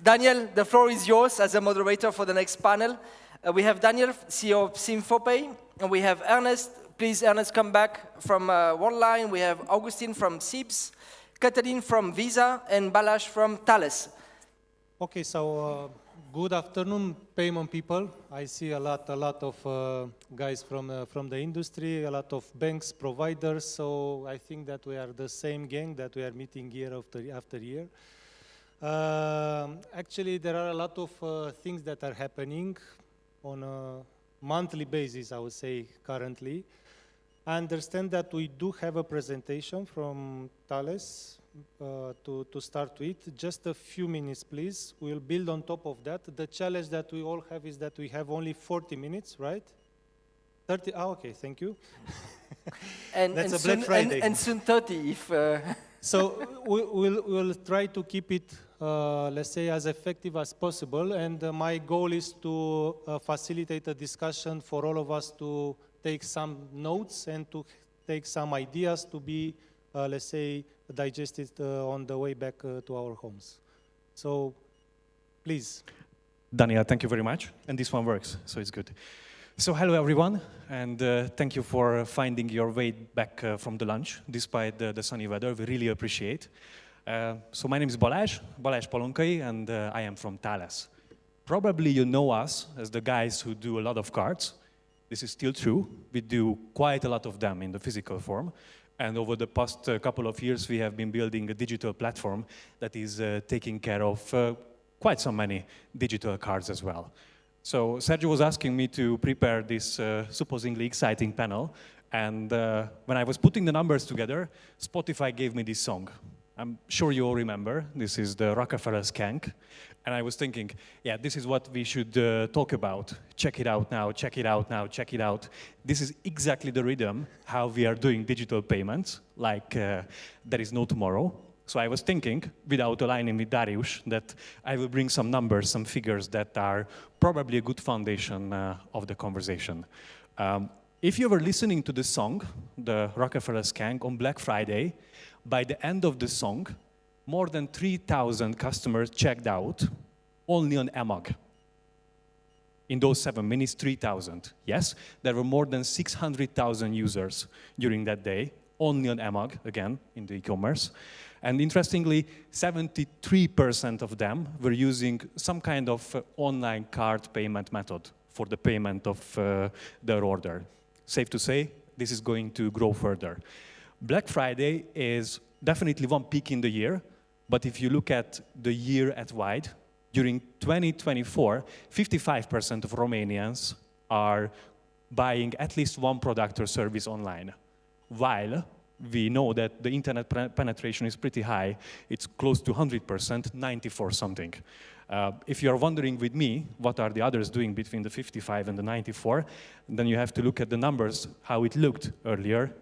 Daniel, the floor is yours as a moderator for the next panel. We have Daniel, CEO of Symphopay, and we have Ernest. Please, Ernest, come back from Worldline. We have Augustin from SIBS, Catalin from Visa, and Balazs from THALES. Okay, so good afternoon, payment people. I see a lot of guys from the industry, a lot of banks, providers. So I think that we are the same gang that we are meeting year after year. Actually, there are a lot of things that are happening on a monthly basis, I would say, currently. I understand that we do have a presentation from THALES to start with. Just a few minutes, please. We'll build on top of that. The challenge that we all have is that we have only 40 minutes, right? 30, okay, thank you. That's a Black Friday. And soon 30 if... So we'll try to keep it, let's say, as effective as possible. And my goal is to facilitate a discussion for all of us to take some notes and to take some ideas to be, let's say, digested on the way back to our homes. So, please. Daniel, thank you very much. And this one works, so it's good. So hello everyone, and thank you for finding your way back from the lunch, despite the sunny weather. We really appreciate. So my name is Balazs Polonkai, and I am from THALES. Probably you know us as the guys who do a lot of cards. This is still true. We do quite a lot of them in the physical form. And over the past couple of years, we have been building a digital platform that is taking care of quite so many digital cards as well. So Sergio was asking me to prepare this supposedly exciting panel, and when I was putting the numbers together, Spotify gave me this song. I'm sure you all remember. This is the Rockefeller Skank, and I was thinking, yeah, this is what we should talk about. Check it out now, check it out now, check it out. This is exactly the rhythm how we are doing digital payments, like there is no tomorrow. So I was thinking, without aligning with Dariuzs, that I will bring some numbers, some figures that are probably a good foundation of the conversation. If you were listening to the song, the Rockefeller Skank, on Black Friday, by the end of the song, more than 3,000 customers checked out only on EMAG. In those 7 minutes, 3,000. Yes, there were more than 600,000 users during that day, only on EMAG, again, in the e-commerce. And interestingly, 73% of them were using some kind of online card payment method for the payment of their order. Safe to say, this is going to grow further. Black Friday is definitely one peak in the year, but if you look at the year at wide, during 2024, 55% of Romanians are buying at least one product or service online, while we know that the internet penetration is pretty high. It's close to 100%, 94 something. If you're wondering with me, what are the others doing between the 55 and the 94, then you have to look at the numbers, how it looked earlier,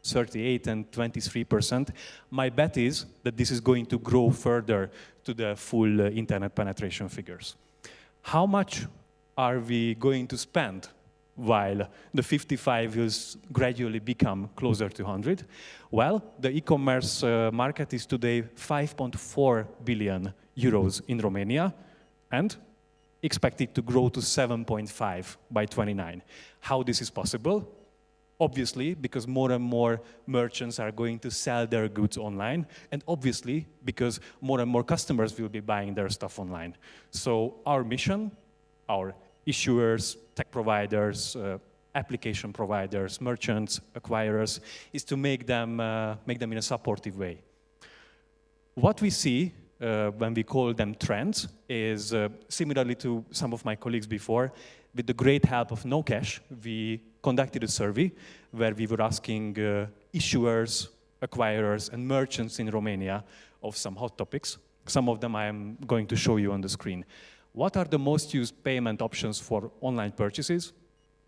38 and 23%. My bet is that this is going to grow further to the full internet penetration figures. How much are we going to spend while the 55 will gradually become closer to 100? Well, the e-commerce market is today 5.4 billion euros in Romania and expected to grow to 7.5 by 29. How this is possible? Obviously, because more and more merchants are going to sell their goods online, and obviously, because more and more customers will be buying their stuff online. So our mission, our issuers, tech providers, application providers, merchants, acquirers, is to make them in a supportive way. What we see when we call them trends is, similarly to some of my colleagues before, with the great help of No Cash, we conducted a survey where we were asking issuers, acquirers, and merchants in Romania of some hot topics. Some of them I am going to show you on the screen. What are the most used payment options for online purchases?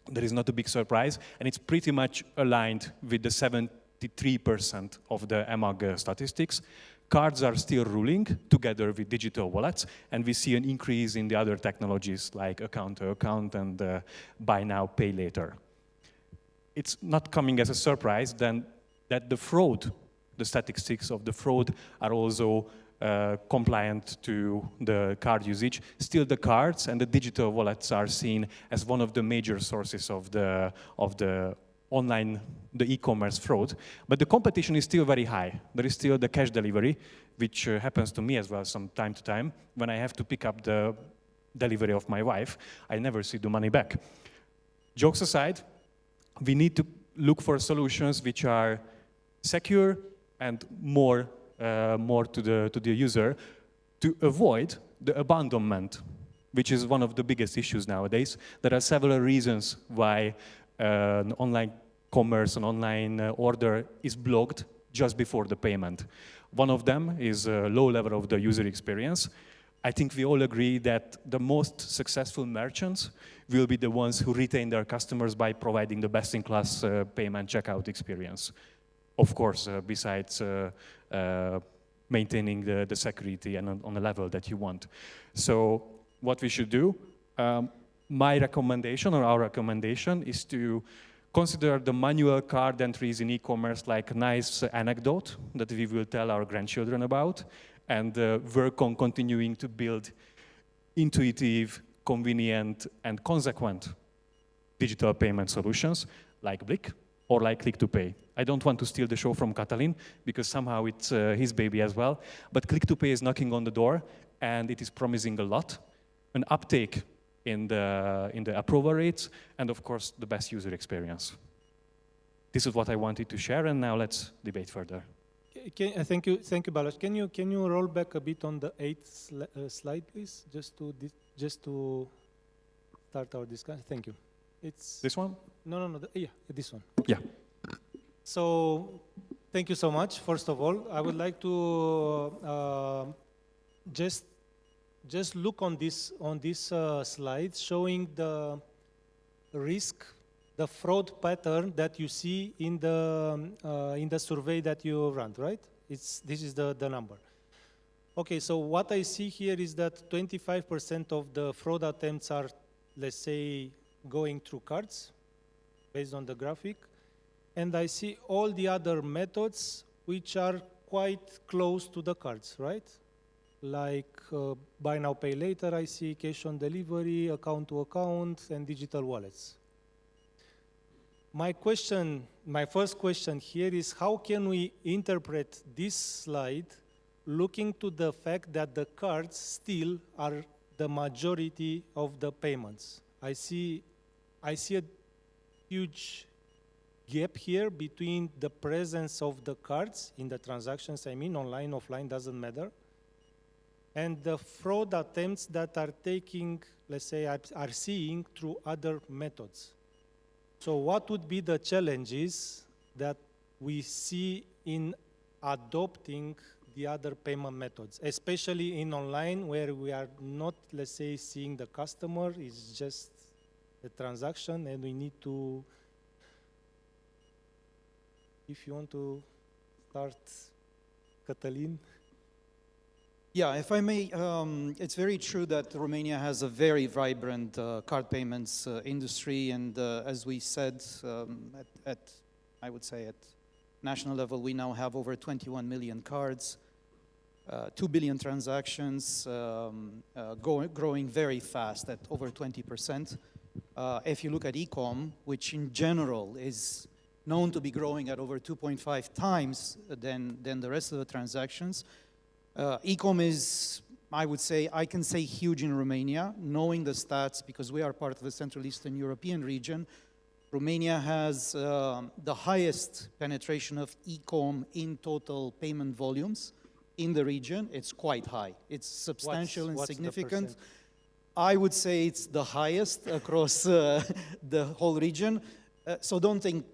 There is not a big surprise, and it's pretty much aligned with the 73% of the EMAG statistics. Cards are still ruling, together with digital wallets, and we see an increase in the other technologies like account-to-account and buy now, pay later. It's not coming as a surprise then that the fraud, the statistics of the fraud are also compliant to the card usage. Still, the cards and the digital wallets are seen as one of the major sources of the online, the e-commerce fraud. But the competition is still very high. There is still the cash delivery, which happens to me as well from time to time. When I have to pick up the delivery of my wife, I never see the money back. Jokes aside, we need to look for solutions which are secure and more to the user to avoid the abandonment, which is one of the biggest issues nowadays. There are several reasons why an online commerce, an online order is blocked just before the payment. One of them is a low level of the user experience. I think we all agree that the most successful merchants will be the ones who retain their customers by providing the best-in-class payment checkout experience. Of course, besides maintaining the security and on the level that you want. So what we should do, my recommendation or our recommendation is to consider the manual card entries in e-commerce like a nice anecdote that we will tell our grandchildren about, and work on continuing to build intuitive, convenient, and consequent digital payment solutions like BLIK or like Click to Pay. I don't want to steal the show from Catalin because somehow it's his baby as well, but Click to Pay is knocking on the door and it is promising a lot, an uptake in the approval rates, and of course the best user experience. This is what I wanted to share, and now let's debate further. Thank you, Balazs. Can you roll back a bit on the 8th slide, please, just to start our discussion? Thank you. It's this one? No. Yeah, this one. Yeah. So, thank you so much. First of all, I would like to just look on this slide showing the risk, the fraud pattern that you see in the survey that you run, right? This is the number. Okay, so what I see here is that 25% of the fraud attempts are, let's say, going through cards, based on the graphic, and I see all the other methods which are quite close to the cards, right? Like buy now, pay later, I see cash on delivery, account to account, and digital wallets. My first question here is how can we interpret this slide looking to the fact that the cards still are the majority of the payments? I see a huge gap here between the presence of the cards in the transactions, I mean, online, offline, doesn't matter, and the fraud attempts that are taking, let's say, are seeing through other methods. So what would be the challenges that we see in adopting the other payment methods, especially in online where we are not, let's say, seeing the customer, it's just the transaction, and we need to, if you want to start, Catalin. Yeah, if I may, it's very true that Romania has a very vibrant card payments industry, and as we said, I would say at national level, we now have over 21 million cards, 2 billion transactions, growing very fast at over 20%. If you look at e-com, which in general is known to be growing at over 2.5 times than the rest of the transactions, e-com is, I would say, I can say huge in Romania, knowing the stats because we are part of the Central Eastern European region. Romania has the highest penetration of e-com in total payment volumes in the region. It's quite high. It's substantial and significant. I would say it's the highest across the whole region. So don't think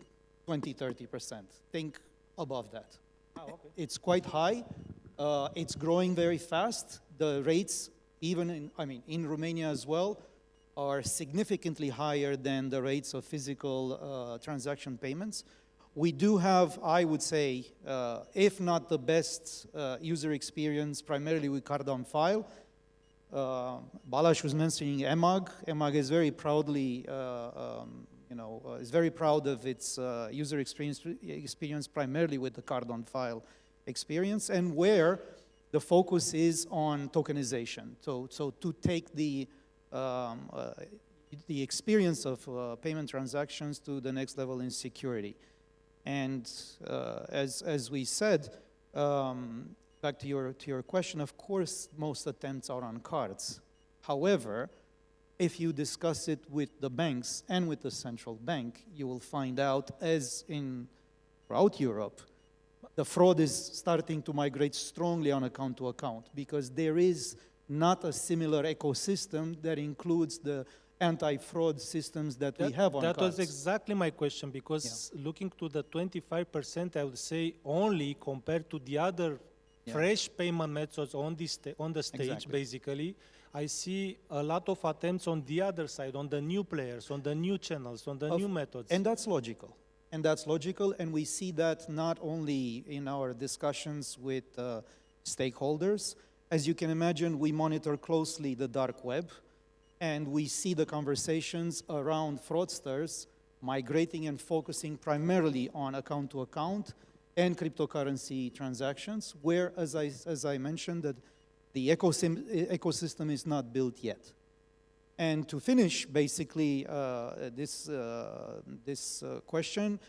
20–30%. Think above that. Oh, okay. It's quite high. It's growing very fast. The rates, even in Romania as well, are significantly higher than the rates of physical transaction payments. We do have, I would say, if not the best user experience, primarily with card on file. Balazs was mentioning EMAG. EMAG is very proudly, is very proud of its user experience primarily with the card on file experience, and where the focus is on tokenization. So to take the experience of payment transactions to the next level in security. And as we said, back to your question, of course, most attempts are on cards. However, if you discuss it with the banks and with the central bank, you will find out, as in throughout Europe, the fraud is starting to migrate strongly on account to account, because there is not a similar ecosystem that includes the anti-fraud systems that we have on cards. That was exactly my question, because looking to the 25%, I would say only compared to the other fresh payment methods on the stage, basically, I see a lot of attempts on the other side, on the new players, on the new channels, on the new methods. And that's logical. And we see that not only in our discussions with stakeholders. As you can imagine, we monitor closely the dark web, and we see the conversations around fraudsters migrating and focusing primarily on account-to-account and cryptocurrency transactions, where, as I mentioned, that the ecosystem is not built yet. And to finish, basically, this question,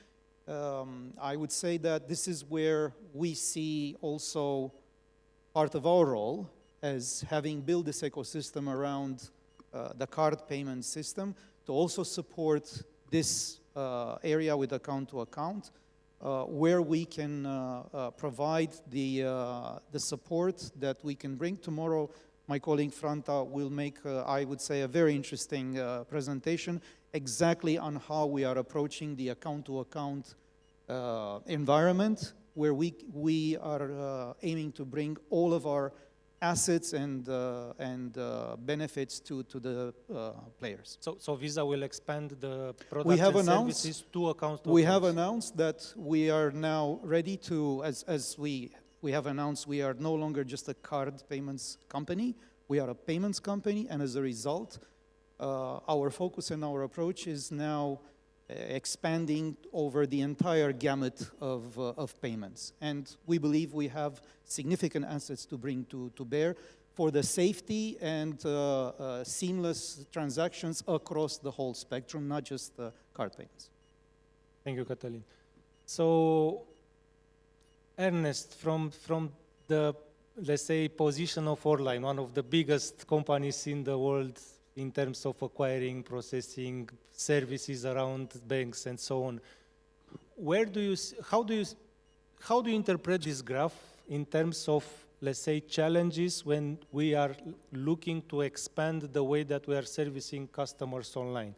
I would say that this is where we see also part of our role as having built this ecosystem around the card payment system to also support this area with account-to-account, where we can provide the support that we can bring. Tomorrow, my colleague Franta will make, I would say, a very interesting presentation exactly on how we are approaching the account-to-account environment, where we are aiming to bring all of our assets and benefits to the players. So Visa will expand the products and services to accounts. We have announced that we are now ready to, as we have announced, we are no longer just a card payments company. We are a payments company, and as a result, our focus and our approach is now expanding over the entire gamut of payments. And we believe we have significant assets to bring to bear for the safety and seamless transactions across the whole spectrum, not just card payments. Thank you, Catalin. So, Ernest, from the, let's say, position of Worldline, one of the biggest companies in the world in terms of acquiring, processing services around banks and so on, how do you interpret this graph in terms of, let's say, challenges when we are looking to expand the way that we are servicing customers online?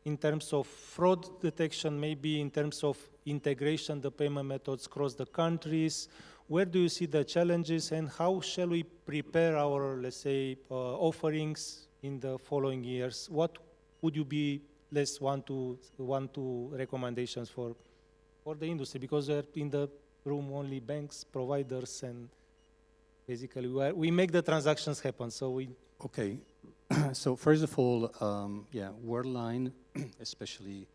In terms of fraud detection, maybe in terms of integration, the payment methods across the countries, where do you see the challenges, and how shall we prepare our, let's say, offerings in the following years? What would you be less one to recommendations for the industry? Because we're in the room only banks, providers, and basically we make the transactions happen. So we. Okay. So first of all, Worldline, especially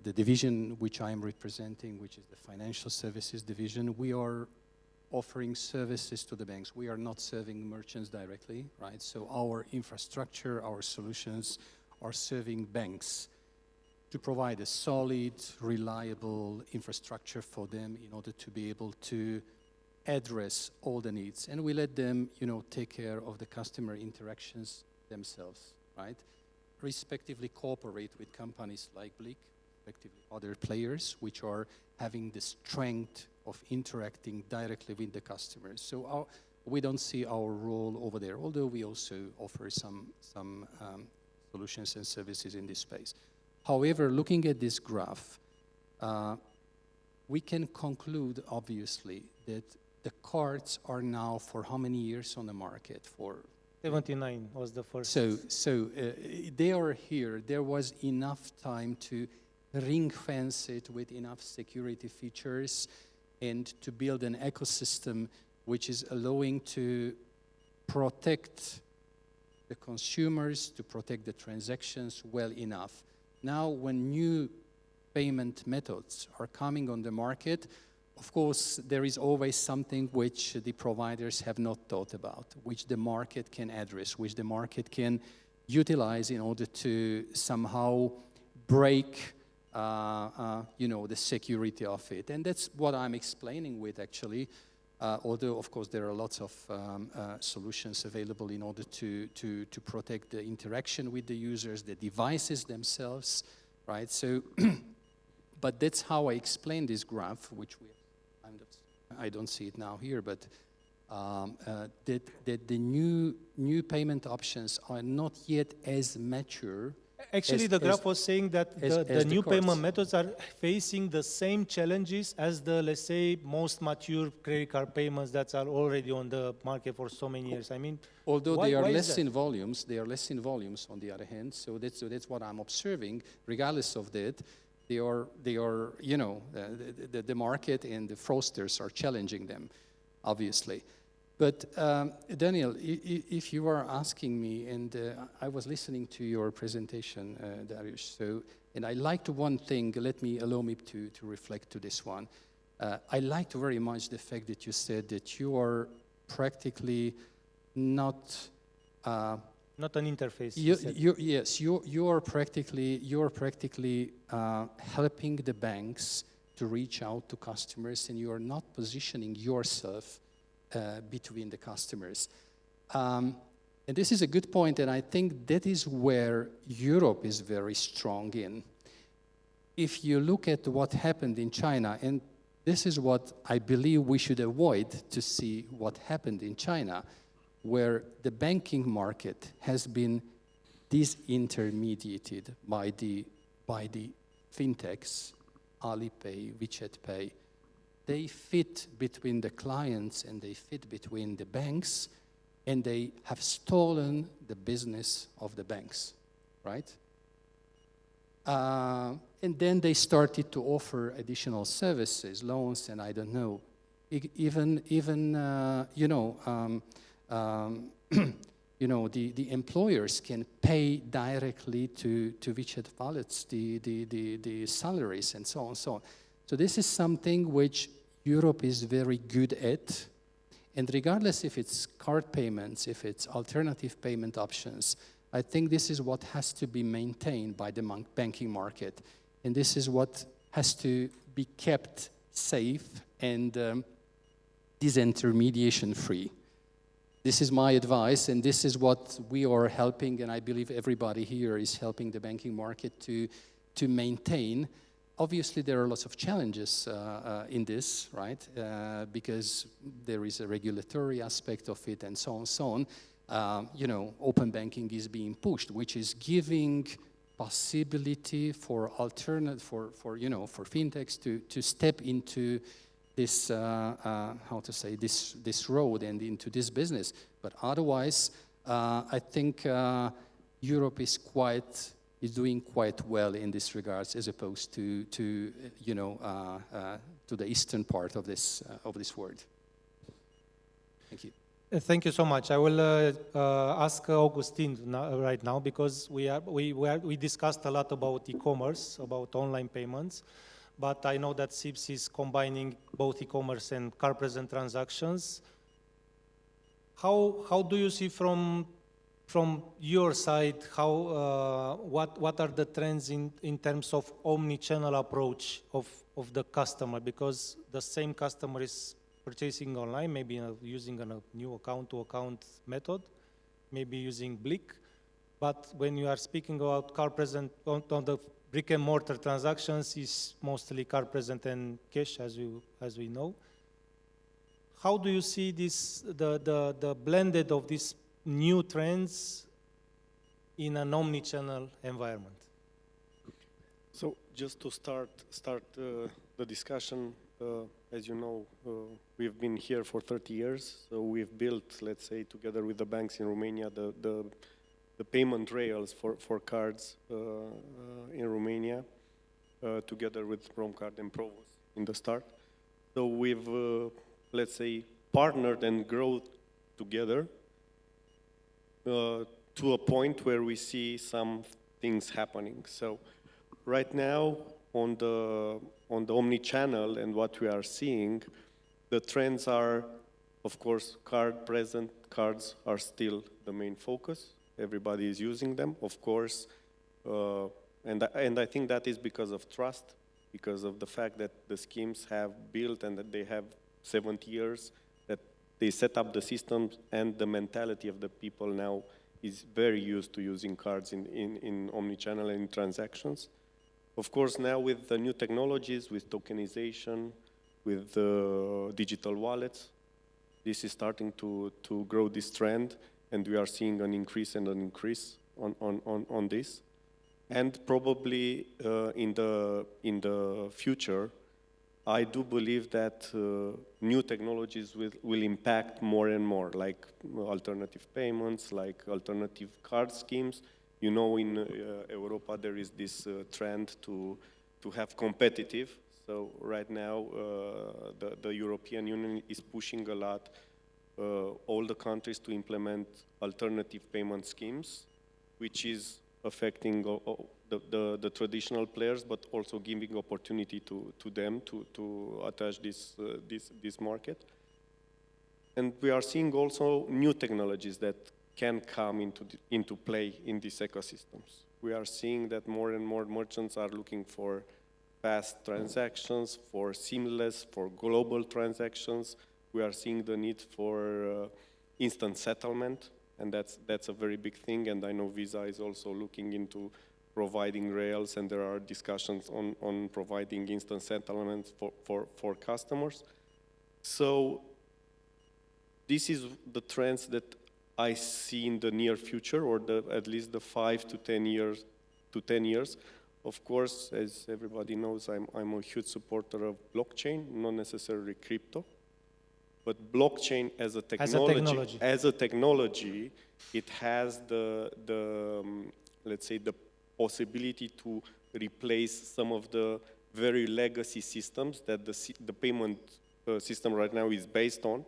the division which I'm representing, which is the financial services division, we are offering services to the banks. We are not serving merchants directly, right? So our infrastructure, our solutions are serving banks to provide a solid, reliable infrastructure for them in order to be able to address all the needs. And we let them, take care of the customer interactions themselves, right? Respectively cooperate with companies like BLIK, respectively other players, which are having the strength of interacting directly with the customers. So we don't see our role over there, although we also offer some solutions and services in this space. However, looking at this graph, we can conclude, obviously, that the cards are now for how many years on the market? For 79 was the first. So they are here. There was enough time to ring fence it with enough security features and to build an ecosystem which is allowing to protect the consumers, to protect the transactions well enough. Now, when new payment methods are coming on the market, of course, there is always something which the providers have not thought about, which the market can address, which the market can utilize in order to somehow break, the security of it. And that's what I'm explaining with, actually. Although, of course, there are lots of solutions available in order to protect the interaction with the users, the devices themselves, right? So, but that's how I explain this graph, which I don't see it now here, but that the new payment options are not yet as mature. Actually, the graph was saying that the new payment methods are facing the same challenges as the, let's say, most mature credit card payments that are already on the market for so many years. I mean, although they are less in volumes, on the other hand. So that's what I'm observing. Regardless of that, they are the market and the fraudsters are challenging them, obviously. But Daniel, if you are asking me, and I was listening to your presentation, Dariuzs, so, and I liked one thing, allow me to reflect to this one. I liked very much the fact that you said that you are practically not an interface. You are practically helping the banks to reach out to customers, and you are not positioning yourself between the customers. And this is a good point, and I think that is where Europe is very strong in. If you look at what happened in China, and this is what I believe we should avoid to see what happened in China, where the banking market has been disintermediated by the fintechs, Alipay, WeChat Pay. They fit between the clients and they fit between the banks, and they have stolen the business of the banks, right? And then they started to offer additional services, loans, and I don't know, the employers can pay directly to WeChat wallets the salaries and so on and so on. So this is something which Europe is very good at, and regardless if it's card payments, if it's alternative payment options, I think this is what has to be maintained by the banking market, and this is what has to be kept safe and disintermediation free. This is my advice, and this is what we are helping, and I believe everybody here is helping the banking market to maintain. Obviously, there are lots of challenges in this, right? Because there is a regulatory aspect of it and so on and so on. Open banking is being pushed, which is giving possibility for fintechs to step into this, this road and into this business. But otherwise, I think Europe is doing quite well in this regards, as opposed to the eastern part of this world. Thank you. Thank you so much. I will ask Augustin right now, because we discussed a lot about e-commerce, about online payments, but I know that SIBS is combining both e-commerce and card-present transactions. How do you see from your side, what are the trends in terms of omni-channel approach of the customer? Because the same customer is purchasing online, maybe using a new account-to-account method, maybe using BLIK. But when you are speaking about card present on the brick-and-mortar transactions, is mostly card present and cash, as we know. How do you see this, the blended of these new trends in an omni-channel environment? So just to start the discussion, as you know, we've been here for 30 years. So we've built, let's say, together with the banks in Romania, the payment rails for cards in Romania, together with Romcard and Provos in the start. So we've, let's say, partnered and grown together to a point where we see some things happening. So right now, on the on the omni-channel and what we are seeing, the trends are, of course, card-present cards are still the main focus. Everybody is using them, of course, and I think that is because of trust, because of the fact that the schemes have built and that they have 70 years, that they set up the systems, and the mentality of the people now is very used to using cards in omnichannel and in transactions. Of course, now with the new technologies, with tokenization, with digital wallets, this is starting to grow this trend, and we are seeing an increase and an increase on this. And probably in the future, I do believe that new technologies will impact more and more, like alternative payments, like alternative card schemes. You know, in Europa there is this trend to have competitive. So right now, the European Union is pushing a lot all the countries to implement alternative payment schemes, which is affecting the traditional players, but also giving opportunity to them to attach this market. And we are seeing also new technologies that can come into play in these ecosystems. We are seeing that more and more merchants are looking for fast transactions, for seamless, for global transactions. We are seeing the need for instant settlement, and that's a very big thing. And I know Visa is also looking into providing rails, and there are discussions on providing instant settlements for customers. So this is the trends that I see in the near future, or at least the 5 to 10 years. Of course, as everybody knows, I'm a huge supporter of blockchain, not necessarily crypto, but blockchain as a technology, it has let's say, the possibility to replace some of the very legacy systems that the payment system right now is based on,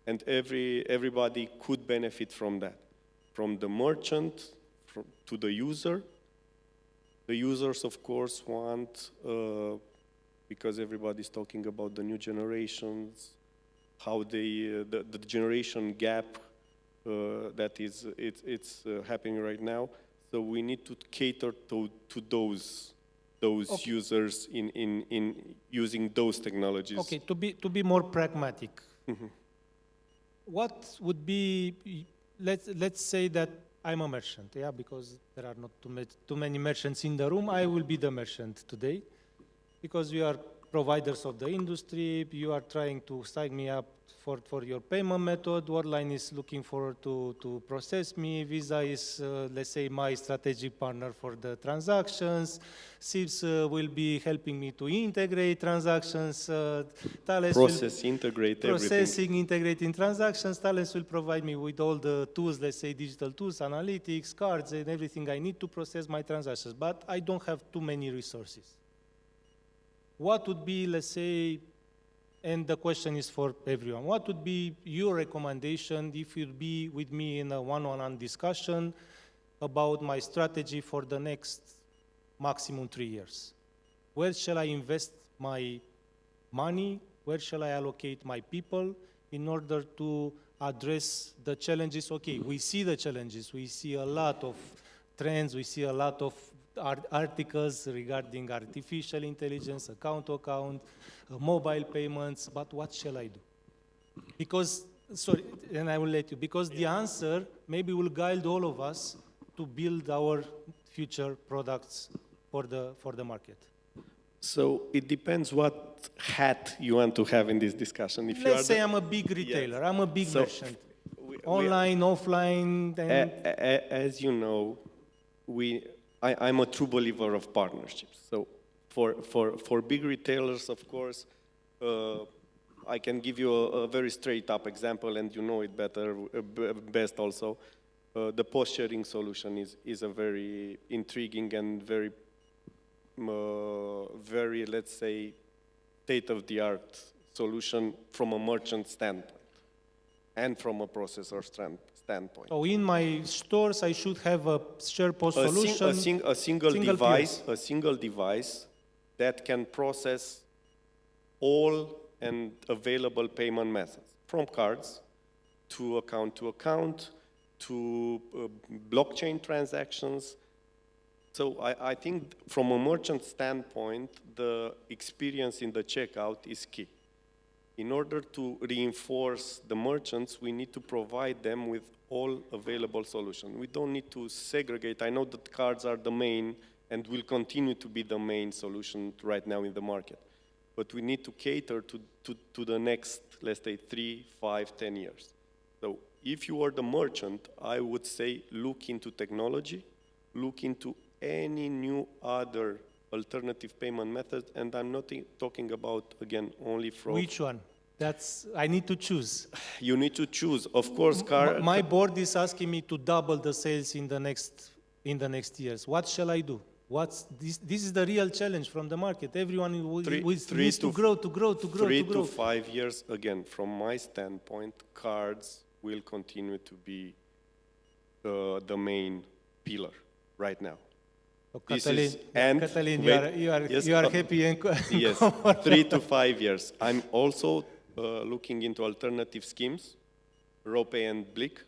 and everybody could benefit from that, from the merchant to the user. The users, of course, want, because everybody's talking about the new generations, how the generation gap that it's happening right now. So we need to cater to those okay. Users in using those technologies. Okay, to be more pragmatic, mm-hmm. What would be, let's say that I'm a merchant, yeah, because there are not too many merchants in the room. I will be the merchant today, because we are providers of the industry. You are trying to sign me up for your payment method. Worldline is looking forward to process me. Visa is, let's say, my strategic partner for the transactions. SIBS will be helping me to integrate transactions. THALES integrating transactions. THALES will provide me with all the tools, let's say digital tools, analytics, cards, and everything I need to process my transactions. But I don't have too many resources. What would be, let's say, and the question is for everyone, what would be your recommendation if you'd be with me in a one-on-one discussion about my strategy for the next maximum 3 years? Where shall I invest my money? Where shall I allocate my people in order to address the challenges? Okay, we see the challenges. We see a lot of trends. We see a lot of articles regarding artificial intelligence, account-to-account, mobile payments, but what shall I do? Because, sorry, and I will let you, because the answer maybe will guide all of us to build our future products for the market. So it depends what hat you want to have in this discussion. If Let's say I'm a big retailer, yes. I'm a big merchant, online, offline. As you know, I'm a true believer of partnerships. So for big retailers, of course, I can give you a very straight up example, and you know it best also. The post-sharing solution is a very intriguing and very, let's say, state-of-the-art solution from a merchant standpoint and from a processor standpoint. So in my stores, I should have a share post solution. A single device that can process all and available payment methods, from cards to account to blockchain transactions. So I think from a merchant standpoint, the experience in the checkout is key. In order to reinforce the merchants, we need to provide them with all available solutions. We don't need to segregate. I know that cards are the main and will continue to be the main solution right now in the market. But we need to cater to the next, let's say, 3, 5, 10 years. So if you are the merchant, I would say look into technology, look into any new other alternative payment method, and I'm not talking about, again, only from... Which one? I need to choose. You need to choose, of course. My board is asking me to double the sales in the next years. What shall I do? This is the real challenge from the market. Everyone needs to grow. 3 to 5 years, again, from my standpoint, cards will continue to be the main pillar right now. So Catalin, you are happy and yes, 3 to 5 years. I'm also looking into alternative schemes, RoPay and BLIK.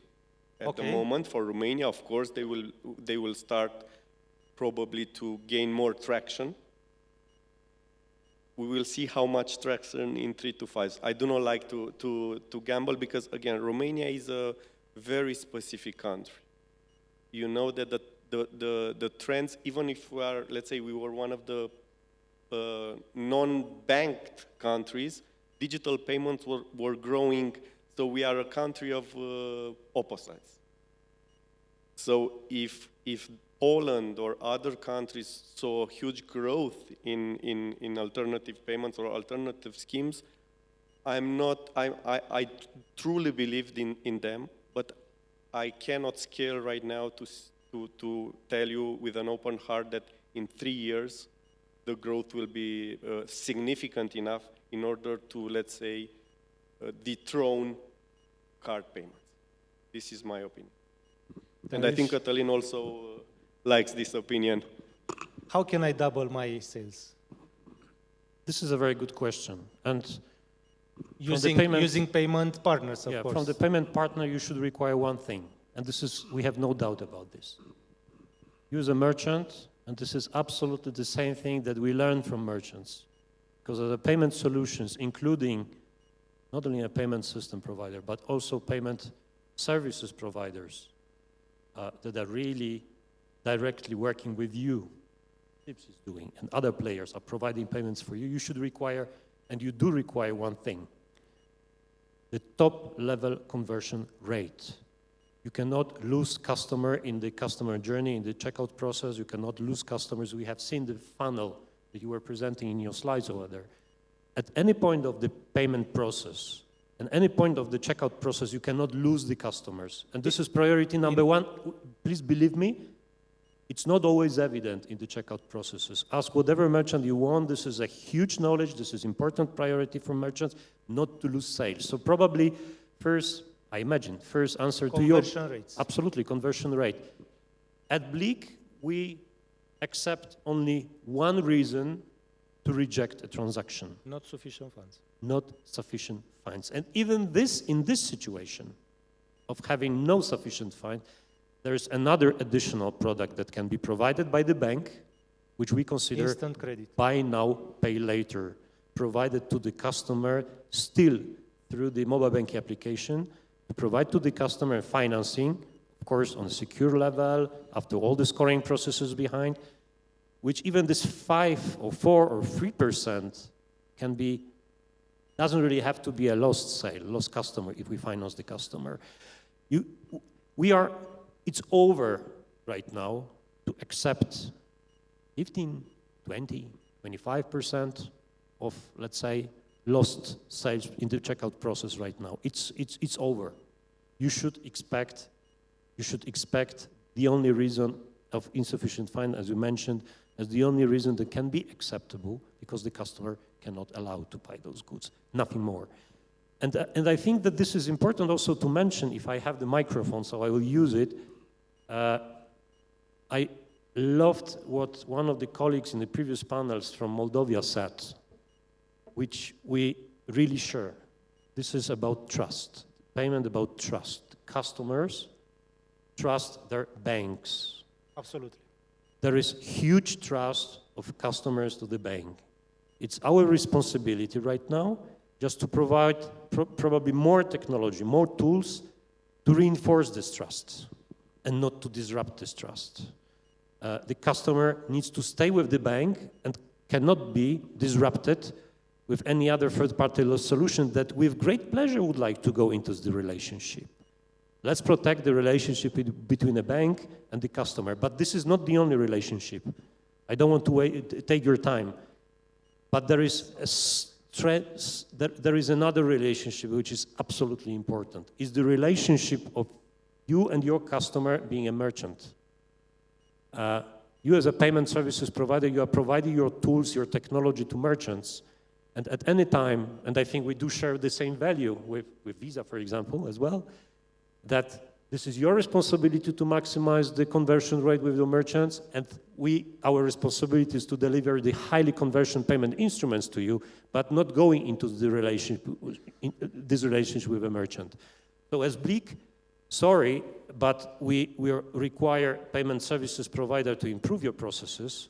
At the moment, for Romania, of course, they will start probably to gain more traction. We will see how much traction in 3 to 5. I do not like to gamble because, again, Romania is a very specific country. You know that the trends, even if we are, let's say we were one of the non-banked countries, digital payments were growing, so we are a country of opposites. So if Poland or other countries saw huge growth in alternative payments or alternative schemes, I truly believed in them, but I cannot scale right now to tell you with an open heart that in 3 years the growth will be significant enough in order to, let's say, dethrone card payments. This is my opinion. And I think Catalin also likes this opinion. How can I double my sales? This is a very good question. And using payment partners, of course. From the payment partner, you should require one thing. And we have no doubt about this. Use a merchant, and this is absolutely the same thing that we learn from merchants. Because of the payment solutions, including not only a payment system provider, but also payment services providers that are really directly working with you, SIBS is doing, and other players are providing payments for you, you should require, and you do require one thing, the top-level conversion rate. You cannot lose customer in the customer journey, in the checkout process. You cannot lose customers. We have seen the funnel that you were presenting in your slides over there. At any point of the payment process, and any point of the checkout process, you cannot lose the customers. And this is priority number one. Please believe me, it's not always evident in the checkout processes. Ask whatever merchant you want. This is a huge knowledge. This is important priority for merchants, not to lose sales. So probably first, I imagine, first answer to your... Conversion rates. Absolutely, conversion rate. At BLIK, we accept only one reason to reject a transaction. Not sufficient funds. Not sufficient funds. And even this, in this situation of having no sufficient funds, there's another additional product that can be provided by the bank, which we consider instant credit. Buy now, pay later, provided to the customer still through the mobile banking application, to provide to the customer financing, of course, on a secure level, after all the scoring processes behind, which even this 5 or 4 or 3% can be, doesn't really have to be a lost sale, lost customer if we finance the customer. It's over right now to accept 15, 20, 25% of, let's say, lost sales in the checkout process right now. It's over. You should expect the only reason of insufficient fund, as you mentioned, as the only reason that can be acceptable because the customer cannot allow to buy those goods, nothing more. And I think that this is important also to mention, if I have the microphone, so I will use it. loved what one of the colleagues in the previous panels from Moldova said, which we really share. This is about trust. Payment about trust. Customers trust their banks. Absolutely. There is huge trust of customers to the bank. It's our responsibility right now just to provide probably more technology, more tools to reinforce this trust and not to disrupt this trust. The customer needs to stay with the bank and cannot be disrupted with any other third-party solution that with great pleasure would like to go into the relationship. Let's protect the relationship between the bank and the customer. But this is not the only relationship. I don't want to take your time. But there is there is another relationship which is absolutely important. Is the relationship of you and your customer being a merchant. You as a payment services provider, you are providing your tools, your technology to merchants. And at any time, and I think we do share the same value with Visa, for example, as well, that this is your responsibility to maximize the conversion rate with the merchants, and our responsibility is to deliver the highly conversion payment instruments to you, but not going into the this relationship with a merchant. So as BLIK, sorry, but we require payment services provider to improve your processes,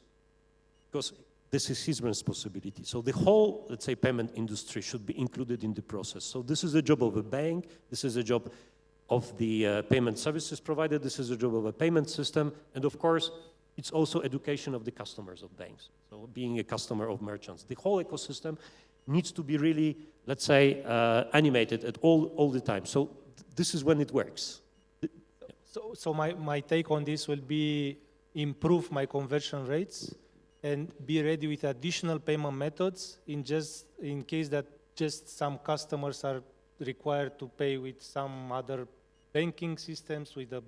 because this is his responsibility. So the whole, let's say, payment industry should be included in the process. So this is the job of a bank, this is a job of the payment services provider, this is the job of a payment system, and of course, it's also education of the customers of banks. So being a customer of merchants. The whole ecosystem needs to be really, let's say, animated at all the time. So this is when it works. So my take on this will be improve my conversion rates and be ready with additional payment methods in case that just some customers are required to pay with some other banking systems, with the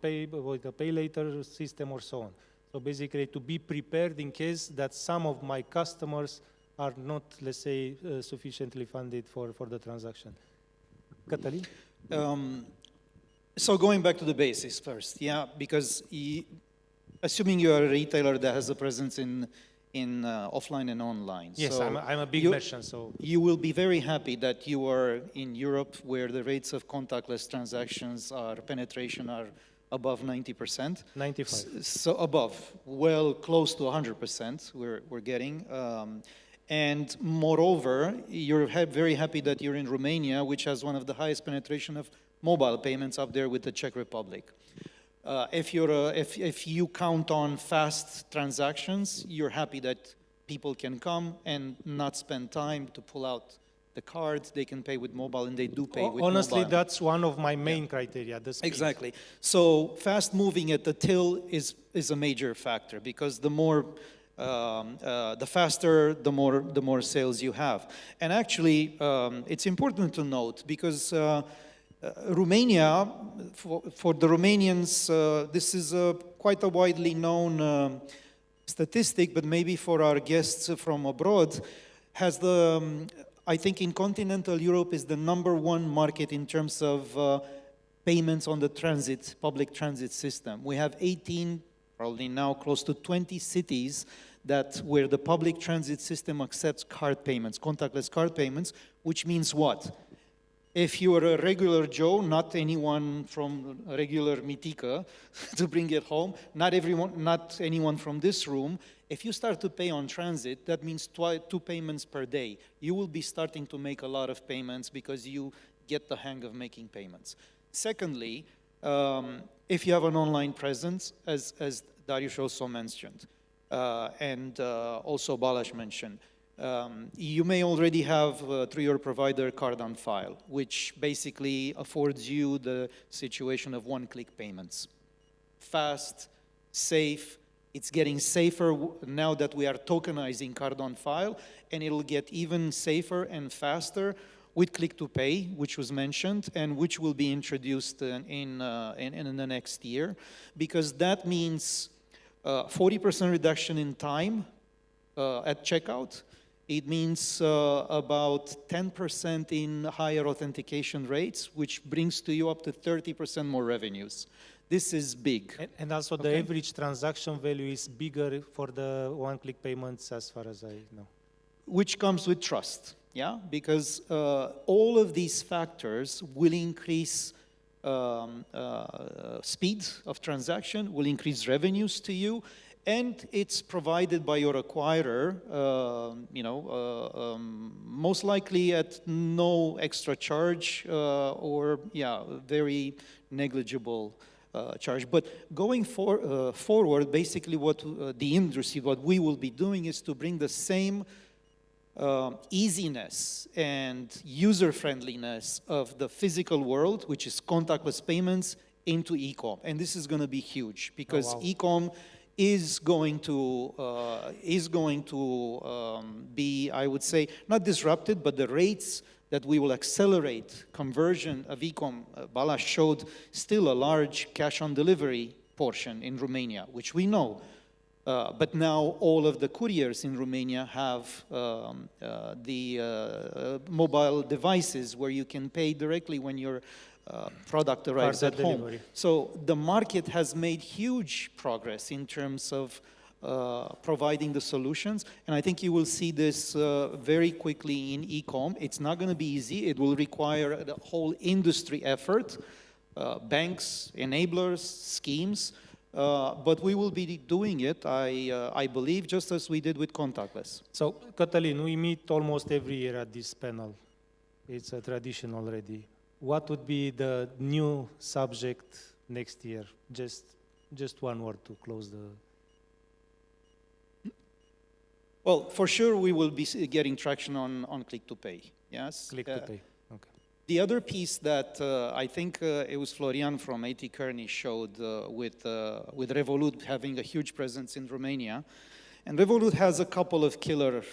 pay later system or so on. So basically to be prepared in case that some of my customers are not, let's say, sufficiently funded for the transaction. Catalin? So going back to the basics first, yeah, because assuming you are a retailer that has a presence in offline and online. Yes, so I'm a big merchant, so. You will be very happy that you are in Europe where the rates of contactless transactions penetration are above 90%. 95. So above, well, close to 100% we're getting. And moreover, you're very happy that you're in Romania, which has one of the highest penetration of mobile payments up there with the Czech Republic. If you count on fast transactions, you're happy that people can come and not spend time to pull out the cards. They can pay with mobile, and they do pay with Honestly, mobile. that's one of my main criteria. The speed. Exactly. So fast moving at the till is a major factor, because the more the faster, the more sales you have. And actually, it's important to note, because Romania, for the Romanians, this is quite a widely known statistic, but maybe for our guests from abroad, has I think in continental Europe is the #1 market in terms of payments on the public transit system. We have 18, probably now close to 20 cities where the public transit system accepts card payments, contactless card payments, which means what? If you are a regular Joe, not anyone from regular Mitica to bring it home, not anyone from this room, if you start to pay on transit, that means 2 payments per day. You will be starting to make a lot of payments because you get the hang of making payments. Secondly, if you have an online presence, as Dariusz also mentioned, and also Balazs mentioned, you may already have through your provider card on file, which basically affords you the situation of one-click payments. Fast, safe, it's getting safer now that we are tokenizing card on file, and it'll get even safer and faster with Click to Pay, which was mentioned, and which will be introduced in the next year, because that means 40% reduction in time at checkout, It means about 10% in higher authentication rates, which brings to you up to 30% more revenues. This is big. And also the average transaction value is bigger for the one-click payments as far as I know. Which comes with trust, yeah? Because all of these factors will increase speed of transaction, will increase revenues to you, and it's provided by your acquirer, most likely at no extra charge or, very negligible charge. But going forward, basically what the industry, what we will be doing is to bring the same easiness and user-friendliness of the physical world, which is contactless payments, into e-com. And this is going to be huge because e-com is going to be, I would say, not disrupted, but the rates that we will accelerate conversion of e-com. Balazs showed still a large cash-on-delivery portion in Romania, which we know. But now all of the couriers in Romania have the mobile devices where you can pay directly when your product arrives at home. So the market has made huge progress in terms of providing the solutions. And I think you will see this very quickly in e-com. It's not going to be easy. It will require the whole industry effort, banks, enablers, schemes. But we will be doing it, I believe, just as we did with contactless. So, Catalin, we meet almost every year at this panel. It's a tradition already. What would be the new subject next year? Just one word to close the... Well, for sure, we will be getting traction on Click to Pay, yes? Click to Pay, okay. The other piece that I think it was Florian from AT Kearney showed with Revolut having a huge presence in Romania. And Revolut has a couple of killer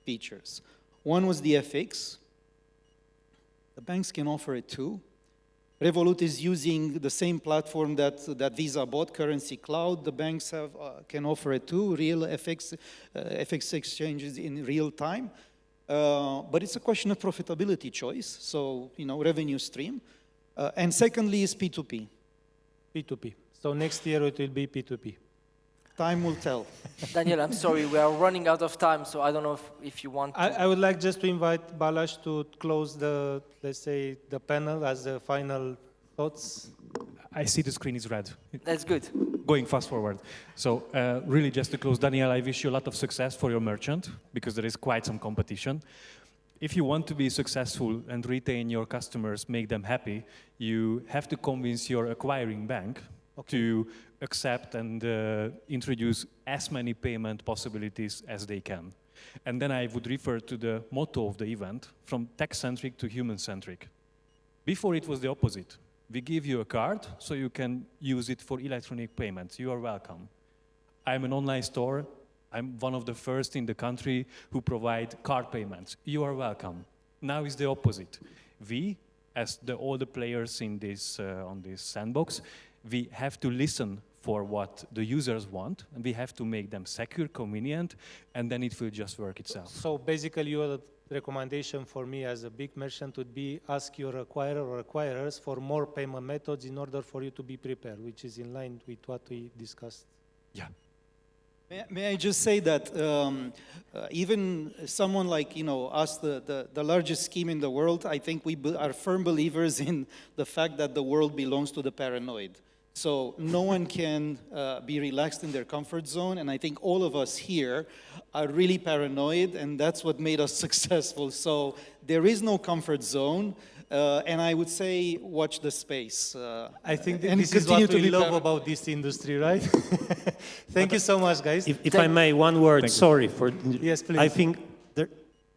features. One was the FX. The banks can offer it too. Revolut is using the same platform that Visa bought, Currency Cloud. The banks can offer it too, real FX exchanges in real time. But it's a question of profitability choice, so, revenue stream. And secondly is P2P. P2P. So next year it will be P2P. Time will tell. Daniel, I'm sorry, we are running out of time, so I don't know if you want to... I would like just to invite Balazs to close the, let's say, the panel as the final thoughts. I see the screen is red. That's good. Going fast forward. So really just to close, Daniel, I wish you a lot of success for your merchant because there is quite some competition. If you want to be successful and retain your customers, make them happy, you have to convince your acquiring bank to accept and introduce as many payment possibilities as they can. And then I would refer to the motto of the event, from tech-centric to human-centric. Before it was the opposite. We give you a card so you can use it for electronic payments. You are welcome. I'm an online store. I'm one of the first in the country who provide card payments. You are welcome. Now is the opposite. We, as all the players in this, on this sandbox, we have to listen for what the users want, and we have to make them secure, convenient, and then it will just work itself. So basically your recommendation for me as a big merchant would be ask your acquirer or acquirers for more payment methods in order for you to be prepared, which is in line with what we discussed. Yeah. May I just say that even someone like us, the largest scheme in the world, I think we are firm believers in the fact that the world belongs to the paranoid. So no one can be relaxed in their comfort zone, and I think all of us here are really paranoid, and that's what made us successful. So there is no comfort zone, and I would say watch the space. I think this is what we love about this industry, right? Thank you so much, guys. If I may, one word, sorry for... Yes, please. I think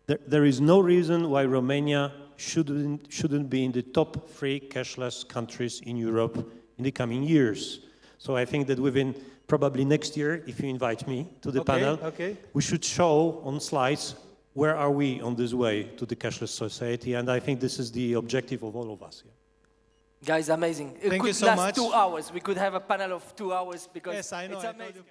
there is no reason why Romania shouldn't be in the top 3 cashless countries in Europe in the coming years. So I think that within probably next year, if you invite me to the panel, we should show on slides where are we on this way to the cashless society, and I think this is the objective of all of us. Yeah. Guys, amazing. It Thank could you so last much. 2 hours. We could have a panel of 2 hours because yes, I know, it's amazing.